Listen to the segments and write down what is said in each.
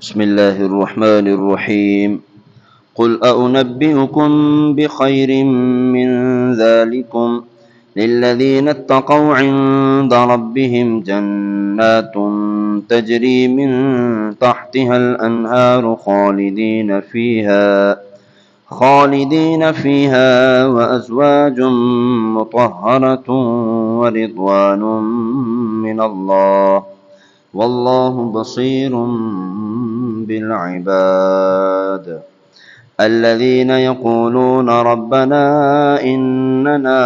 بسم الله الرحمن الرحيم قل أنبئكم بخير من ذلكم للذين اتقوا عند ربهم جنات تجري من تحتها الأنهار خالدين فيها وأزواج مطهرة ورضوان من الله والله بصير بالعباد الذين يقولون ربنا إننا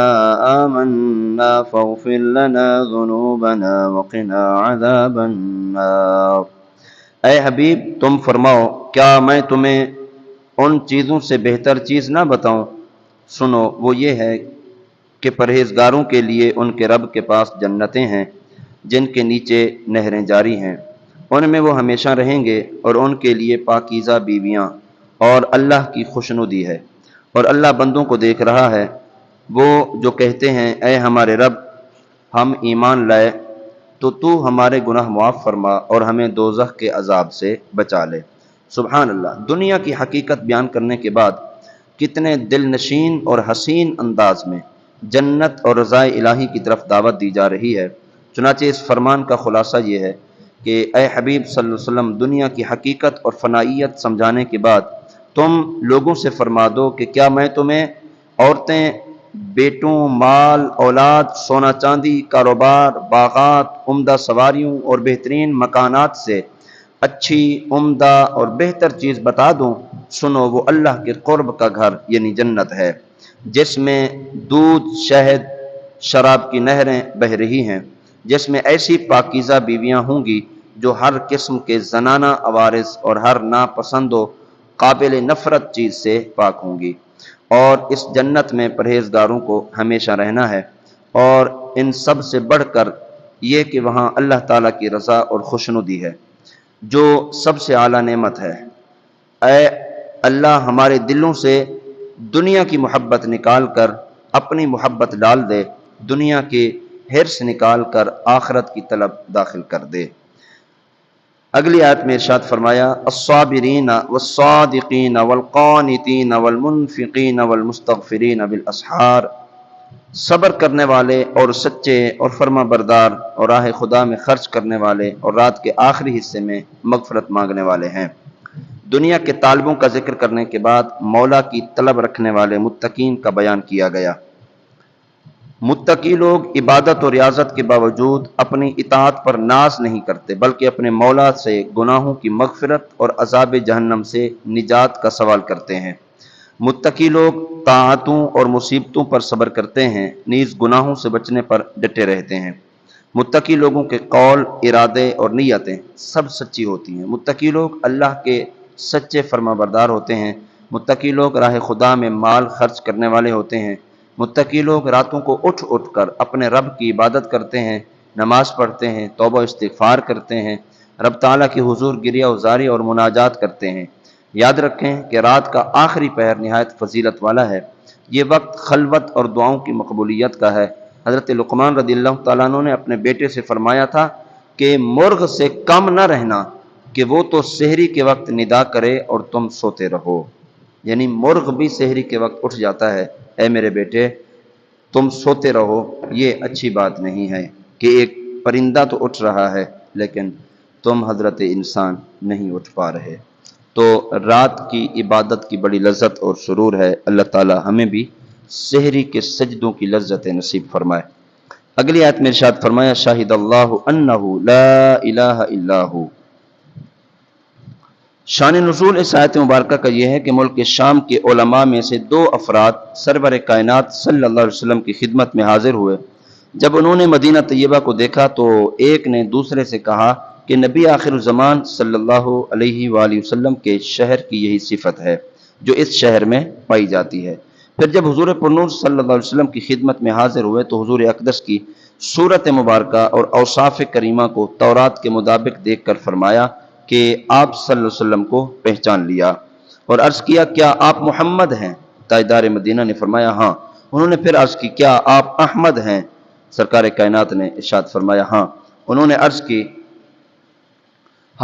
آمنا فاغفر لنا ذنوبنا وقنا عذاب النار۔ اے حبیب تم فرماؤ کیا میں تمہیں ان چیزوں سے بہتر چیز نہ بتاؤں؟ سنو وہ یہ ہے کہ پرہیزگاروں کے لیے ان کے رب کے پاس جنتیں ہیں جن کے نیچے نہریں جاری ہیں، ان میں وہ ہمیشہ رہیں گے، اور ان کے لیے پاکیزہ بیویاں، اور اللہ کی خوشنودی ہے۔ اور اللہ بندوں کو دیکھ رہا ہے، وہ جو کہتے ہیں اے ہمارے رب ہم ایمان لائے تو ہمارے گناہ معاف فرما اور ہمیں دوزخ کے عذاب سے بچا لے۔ سبحان اللہ۔ دنیا کی حقیقت بیان کرنے کے بعد کتنے دل نشین اور حسین انداز میں جنت اور رضائے الہی کی طرف دعوت دی جا رہی ہے۔ چنانچہ اس فرمان کا خلاصہ یہ ہے کہ اے حبیب صلی اللہ علیہ وسلم دنیا کی حقیقت اور فنائیت سمجھانے کے بعد تم لوگوں سے فرما دو کہ کیا میں تمہیں عورتیں، بیٹوں، مال، اولاد، سونا چاندی، کاروبار، باغات، عمدہ سواریوں اور بہترین مکانات سے اچھی، عمدہ اور بہتر چیز بتا دوں؟ سنو وہ اللہ کے قرب کا گھر یعنی جنت ہے، جس میں دودھ، شہد، شراب کی نہریں بہہ رہی ہیں، جس میں ایسی پاکیزہ بیویاں ہوں گی جو ہر قسم کے زنانہ عوارض اور ہر ناپسند و قابل نفرت چیز سے پاک ہوں گی۔ اور اس جنت میں پرہیزگاروں کو ہمیشہ رہنا ہے، اور ان سب سے بڑھ کر یہ کہ وہاں اللہ تعالیٰ کی رضا اور خوشنودی ہے جو سب سے اعلیٰ نعمت ہے۔ اے اللہ ہمارے دلوں سے دنیا کی محبت نکال کر اپنی محبت ڈال دے، دنیا کے حرص نکال کر آخرت کی طلب داخل کر دے۔ اگلی آیت میں ارشاد فرمایا الصابرین والصادقین والقانتین والمنفقین والمستغفرین بالاسحار، صبر کرنے والے اور سچے اور فرما بردار اور راہ خدا میں خرچ کرنے والے اور رات کے آخری حصے میں مغفرت مانگنے والے ہیں۔ دنیا کے طالبوں کا ذکر کرنے کے بعد مولا کی طلب رکھنے والے متقین کا بیان کیا گیا۔ متقی لوگ عبادت اور ریاضت کے باوجود اپنی اطاعت پر ناز نہیں کرتے، بلکہ اپنے مولا سے گناہوں کی مغفرت اور عذاب جہنم سے نجات کا سوال کرتے ہیں۔ متقی لوگ طاعتوں اور مصیبتوں پر صبر کرتے ہیں، نیز گناہوں سے بچنے پر ڈٹے رہتے ہیں۔ متقی لوگوں کے قول، ارادے اور نیتیں سب سچی ہوتی ہیں۔ متقی لوگ اللہ کے سچے فرما بردار ہوتے ہیں۔ متقی لوگ راہ خدا میں مال خرچ کرنے والے ہوتے ہیں۔ متقی لوگ راتوں کو اٹھ کر اپنے رب کی عبادت کرتے ہیں، نماز پڑھتے ہیں، توبہ و استغفار کرتے ہیں، رب تعالیٰ کی حضور گریہ وزاری اور مناجات کرتے ہیں۔ یاد رکھیں کہ رات کا آخری پہر نہایت فضیلت والا ہے۔ یہ وقت خلوت اور دعاؤں کی مقبولیت کا ہے۔ حضرت لقمان رضی اللہ تعالیٰ عنہ نے اپنے بیٹے سے فرمایا تھا کہ مرغ سے کم نہ رہنا کہ وہ تو سحری کے وقت ندا کرے اور تم سوتے رہو، یعنی مرغ بھی سحری کے وقت اٹھ جاتا ہے، اے میرے بیٹے تم سوتے رہو۔ یہ اچھی بات نہیں ہے کہ ایک پرندہ تو اٹھ رہا ہے لیکن تم حضرت انسان نہیں اٹھ پا رہے۔ تو رات کی عبادت کی بڑی لذت اور سرور ہے۔ اللہ تعالی ہمیں بھی سحری کے سجدوں کی لذت نصیب فرمائے۔ اگلی آیت میں ارشاد فرمایا شاہد اللہ انہ لا الہ الا ہو۔ شان نزول اس آیت مبارکہ کا یہ ہے کہ ملک شام کے علماء میں سے دو افراد سرور کائنات صلی اللہ علیہ وسلم کی خدمت میں حاضر ہوئے۔ جب انہوں نے مدینہ طیبہ کو دیکھا تو ایک نے دوسرے سے کہا کہ نبی آخر الزمان صلی اللہ علیہ وآلہ وسلم کے شہر کی یہی صفت ہے جو اس شہر میں پائی جاتی ہے۔ پھر جب حضور پرنور صلی اللہ علیہ وسلم کی خدمت میں حاضر ہوئے تو حضور اقدس کی صورت مبارکہ اور اوصاف کریمہ کو تورات کے مطابق دیکھ کر فرمایا کہ آپ صلی اللہ علیہ وسلم کو پہچان لیا اور عرض کیا کیا آپ محمد ہیں؟ تاجدار مدینہ نے فرمایا ہاں۔ انہوں نے پھر عرض کی کیا آپ احمد ہیں؟ سرکار کائنات نے ارشاد فرمایا ہاں۔ انہوں نے عرض کی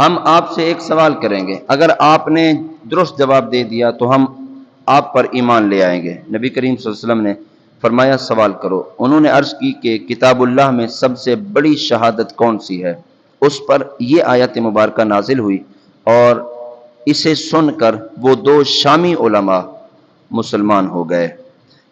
ہم آپ سے ایک سوال کریں گے، اگر آپ نے درست جواب دے دیا تو ہم آپ پر ایمان لے آئیں گے۔ نبی کریم صلی اللہ علیہ وسلم نے فرمایا سوال کرو۔ انہوں نے عرض کی کہ کتاب اللہ میں سب سے بڑی شہادت کون سی ہے؟ اس پر یہ آیت مبارکہ نازل ہوئی اور اسے سن کر وہ دو شامی علماء مسلمان ہو گئے۔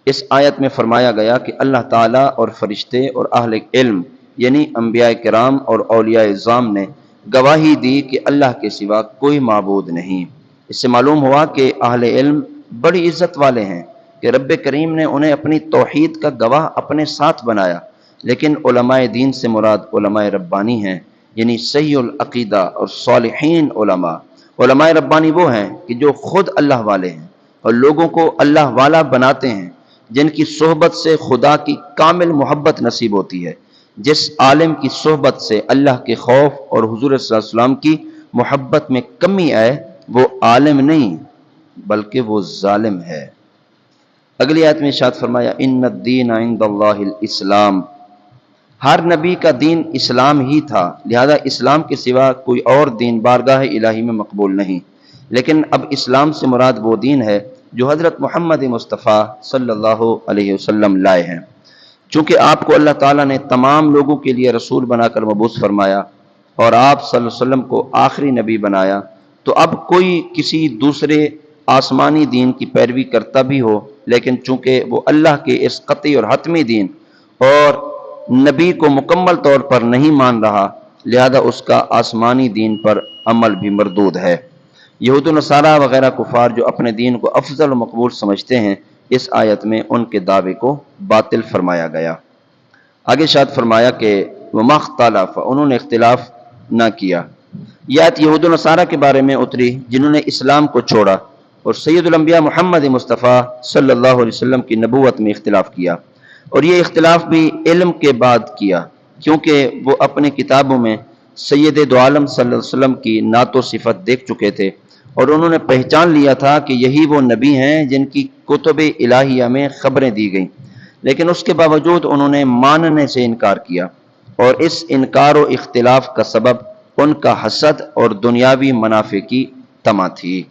اس آیت میں فرمایا گیا کہ اللہ تعالیٰ اور فرشتے اور اہل علم یعنی انبیاء کرام اور اولیاء اعظام نے گواہی دی کہ اللہ کے سوا کوئی معبود نہیں۔ اس سے معلوم ہوا کہ اہل علم بڑی عزت والے ہیں کہ رب کریم نے انہیں اپنی توحید کا گواہ اپنے ساتھ بنایا، لیکن علماء دین سے مراد علماء ربانی ہیں، یعنی صحیح العقیدہ اور صالحین علماء۔ علماء ربانی وہ ہیں کہ جو خود اللہ والے ہیں اور لوگوں کو اللہ والا بناتے ہیں، جن کی صحبت سے خدا کی کامل محبت نصیب ہوتی ہے۔ جس عالم کی صحبت سے اللہ کے خوف اور حضور صلی اللہ علیہ وسلم کی محبت میں کمی آئے وہ عالم نہیں بلکہ وہ ظالم ہے۔ اگلی آیت میں ارشاد فرمایا ان الدین عند اللہ الاسلام، ہر نبی کا دین اسلام ہی تھا، لہذا اسلام کے سوا کوئی اور دین بارگاہ الہی میں مقبول نہیں۔ لیکن اب اسلام سے مراد وہ دین ہے جو حضرت محمد مصطفیٰ صلی اللہ علیہ وسلم لائے ہیں۔ چونکہ آپ کو اللہ تعالیٰ نے تمام لوگوں کے لیے رسول بنا کر مبعوث فرمایا اور آپ صلی اللہ علیہ وسلم کو آخری نبی بنایا، تو اب کوئی کسی دوسرے آسمانی دین کی پیروی کرتا بھی ہو، لیکن چونکہ وہ اللہ کے اس قطعی اور حتمی دین اور نبی کو مکمل طور پر نہیں مان رہا، لہذا اس کا آسمانی دین پر عمل بھی مردود ہے۔ یہود و نصارہ وغیرہ کفار جو اپنے دین کو افضل و مقبول سمجھتے ہیں، اس آیت میں ان کے دعوے کو باطل فرمایا گیا۔ آگے شاید فرمایا کہ وَمَا اخْتَلَفَ، انہوں نے اختلاف نہ کیا۔ یہ آیت یہود و نصارہ کے بارے میں اتری جنہوں نے اسلام کو چھوڑا اور سید الانبیاء محمد مصطفیٰ صلی اللہ علیہ وسلم کی نبوت میں اختلاف کیا، اور یہ اختلاف بھی علم کے بعد کیا، کیونکہ وہ اپنی کتابوں میں سید دو عالم صلی اللہ علیہ وسلم کی نعت و صفت دیکھ چکے تھے، اور انہوں نے پہچان لیا تھا کہ یہی وہ نبی ہیں جن کی کتب الہیہ میں خبریں دی گئیں، لیکن اس کے باوجود انہوں نے ماننے سے انکار کیا، اور اس انکار و اختلاف کا سبب ان کا حسد اور دنیاوی منافع کی طمع تھی۔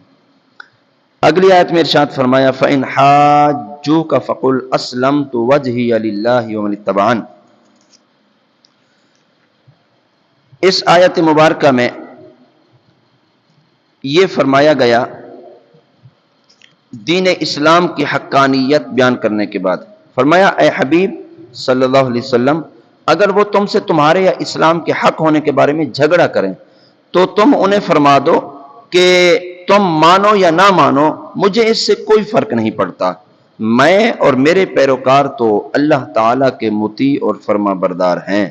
اگلی آیت میں ارشاد فرمایا فَإِنْ حَاجُّوكَ فَقُلْ أَسْلَمْتُ وَجْهِيَ لِلَّهِ وَمَنِ اتَّبَعَنِ۔ اس آیت مبارکہ میں یہ فرمایا گیا دین اسلام کی حقانیت بیان کرنے کے بعد، فرمایا اے حبیب صلی اللہ علیہ وسلم، اگر وہ تم سے تمہارے یا اسلام کے حق ہونے کے بارے میں جھگڑا کریں تو تم انہیں فرما دو کہ تم مانو یا نہ مانو، مجھے اس سے کوئی فرق نہیں پڑتا، میں اور میرے پیروکار تو اللہ تعالیٰ کے مطیع اور فرما بردار ہیں۔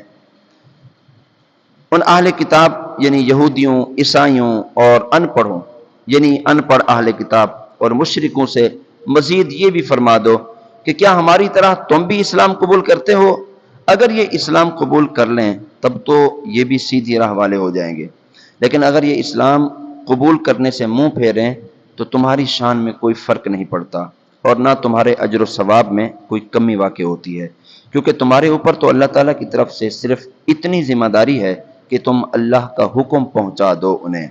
ان اہل کتاب یعنی یہودیوں، عیسائیوں اور ان پڑھوں یعنی ان پڑھ اہل کتاب اور مشرکوں سے مزید یہ بھی فرما دو کہ کیا ہماری طرح تم بھی اسلام قبول کرتے ہو؟ اگر یہ اسلام قبول کر لیں تب تو یہ بھی سیدھی راہ والے ہو جائیں گے، لیکن اگر یہ اسلام قبول کرنے سے منہ پھیریں تو تمہاری شان میں کوئی فرق نہیں پڑتا اور نہ تمہارے اجر و ثواب میں کوئی کمی واقع ہوتی ہے، کیونکہ تمہارے اوپر تو اللہ تعالیٰ کی طرف سے صرف اتنی ذمہ داری ہے کہ تم اللہ کا حکم پہنچا دو انہیں،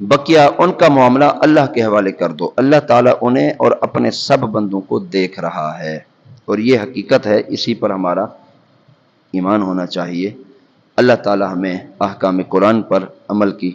بقیہ ان کا معاملہ اللہ کے حوالے کر دو، اللہ تعالیٰ انہیں اور اپنے سب بندوں کو دیکھ رہا ہے، اور یہ حقیقت ہے، اسی پر ہمارا ایمان ہونا چاہیے۔ اللہ تعالیٰ ہمیں احکام قرآن پر عمل کی